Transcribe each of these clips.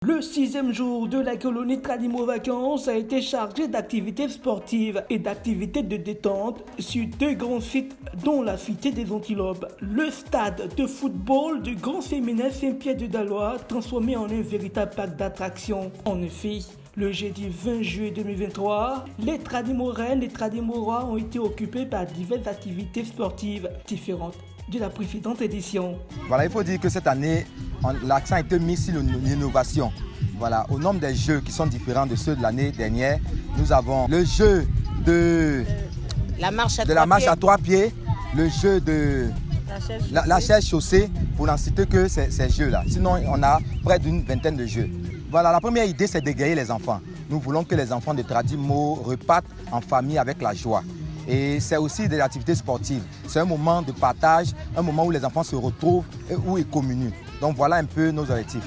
Le 6e jour de la colonie Tradimo Vacances a été chargé d'activités sportives et d'activités de détente sur 2 grands sites dont la Cité des Antilopes. Le stade de football du Grand Séminaire Saint-Pierre-de-Dalois transformé en un véritable parc d'attractions. En effet, le jeudi 20 juillet 2023, les Tradimoraines et Tradimorois ont été occupés par diverses activités sportives différentes de la précédente édition. Voilà, il faut dire que cette année, l'accent a été mis sur l'innovation. Voilà, au nombre des jeux qui sont différents de ceux de l'année dernière, nous avons le jeu de la marche à 3 pieds, le jeu de la chaise chaussée, pour n'en citer que ces jeux-là. Sinon, on a près d'une vingtaine de jeux. Voilà, la première idée, c'est d'égayer les enfants. Nous voulons que les enfants de Tradimo repartent en famille avec la joie. Et c'est aussi des activités sportives. C'est un moment de partage, un moment où les enfants se retrouvent et où ils communient. Donc voilà un peu nos objectifs.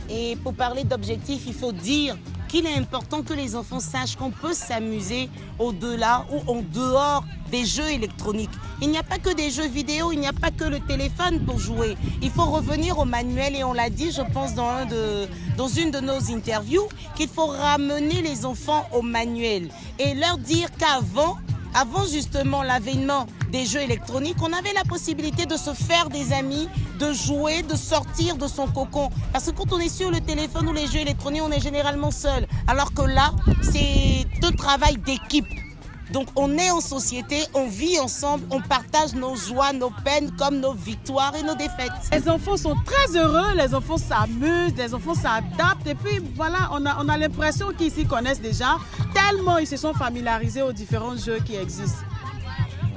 Et pour parler d'objectifs, il faut dire qu'il est important que les enfants sachent qu'on peut s'amuser au-delà ou en dehors des jeux électroniques. Il n'y a pas que des jeux vidéo, il n'y a pas que le téléphone pour jouer. Il faut revenir au manuel et on l'a dit, je pense, dans une de nos interviews, qu'il faut ramener les enfants au manuel et leur dire qu'avant justement l'avènement des jeux électroniques, on avait la possibilité de se faire des amis, de jouer, de sortir de son cocon. Parce que quand on est sur le téléphone ou les jeux électroniques, on est généralement seul. Alors que là, c'est un travail d'équipe. Donc on est en société, on vit ensemble, on partage nos joies, nos peines comme nos victoires et nos défaites. Les enfants sont très heureux, les enfants s'amusent, les enfants s'adaptent et puis voilà, on a l'impression qu'ils s'y connaissent déjà, tellement ils se sont familiarisés aux différents jeux qui existent.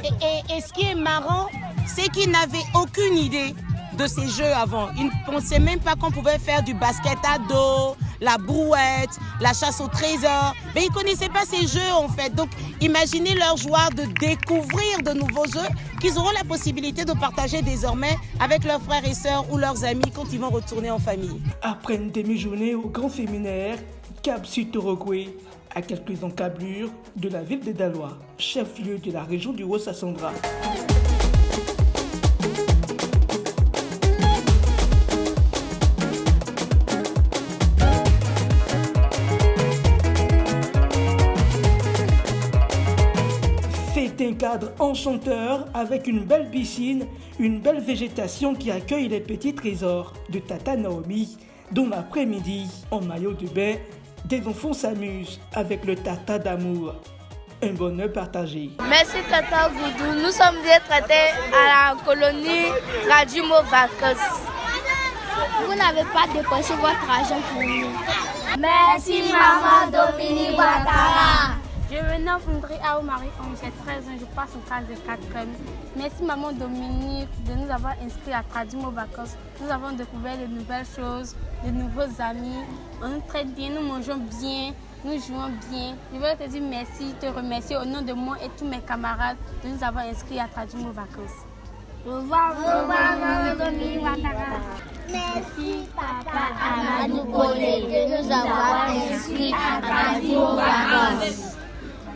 Et ce qui est marrant, c'est qu'ils n'avaient aucune idée de ces jeux avant. Ils ne pensaient même pas qu'on pouvait faire du basket à dos, la brouette, la chasse au trésor. Mais ils ne connaissaient pas ces jeux en fait. Donc imaginez leur joie de découvrir de nouveaux jeux qu'ils auront la possibilité de partager désormais avec leurs frères et sœurs ou leurs amis quand ils vont retourner en famille. Après une demi-journée au Grand Séminaire, Cap Sud-Torogoué, à quelques encablures de la ville de Dalois, chef-lieu de la région du Haut-Sassandra. C'est un cadre enchanteur avec une belle piscine, une belle végétation qui accueille les petits trésors de Tata Naomi, dont l'après-midi, en maillot de bain, des enfants s'amusent avec le tartare d'amour. Un bonheur partagé. Merci Tata Goudou, nous sommes bien traités à la colonie Tradimo Vacances. Vous n'avez pas dépensé votre argent pour nous. Merci Maman Dominique Ouattara. Je me nomme André Aoumari, j'ai 13 ans, je passe en classe de 4e. Merci Maman Dominique de nous avoir inscrits à Tradimo Vacances. Nous avons découvert de nouvelles choses, de nouveaux amis. On nous traite bien, nous mangeons bien, nous jouons bien. Je veux te dire merci, te remercier au nom de moi et tous mes camarades de nous avoir inscrits à Tradimo Vacances. Au revoir Maman Dominique Ouattara. Merci Papa Amadou Kone de nous avoir inscrits à Tradimo Vacances.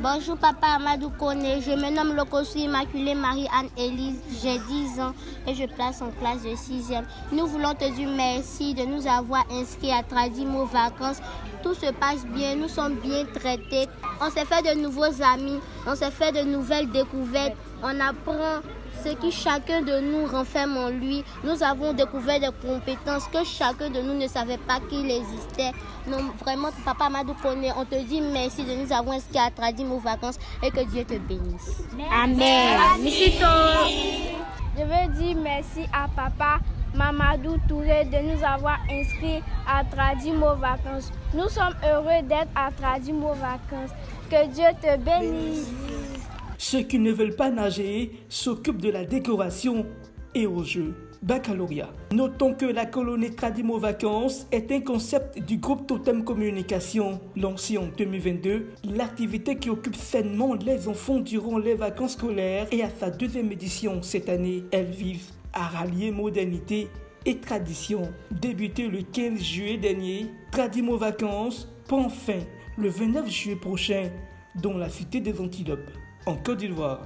Bonjour Papa Amadou Kone, je me nomme Lokosu Immaculée Marie-Anne-Élise, j'ai 10 ans et je place en classe de 6e. Nous voulons te dire merci de nous avoir inscrits à Tradimo Vacances. Tout se passe bien, nous sommes bien traités. On s'est fait de nouveaux amis, on s'est fait de nouvelles découvertes. On apprend ce que chacun de nous renferme en lui. Nous avons découvert des compétences que chacun de nous ne savait pas qu'il existait. Donc vraiment, Papa Amadou Kone, on te dit merci de nous avoir inscrits à Tradimo Vacances et que Dieu te bénisse. Amen. Misito. Je veux dire merci à Papa Mamadou Touré de nous avoir inscrits à Tradimo Vacances. Nous sommes heureux d'être à Tradimo Vacances. Que Dieu te bénisse. Ceux qui ne veulent pas nager s'occupent de la décoration et aux jeux. Baccalauréat. Notons que la colonie Tradimo Vacances est un concept du groupe Totem Communication. Lancé en 2022, l'activité qui occupe sainement les enfants durant les vacances scolaires et à sa 2e édition cette année. Elle vise à rallier modernité et tradition. Débuté le 15 juillet dernier, Tradimo Vacances prend fin le 29 juillet prochain dans la Cité des Antilopes, en Côte d'Ivoire.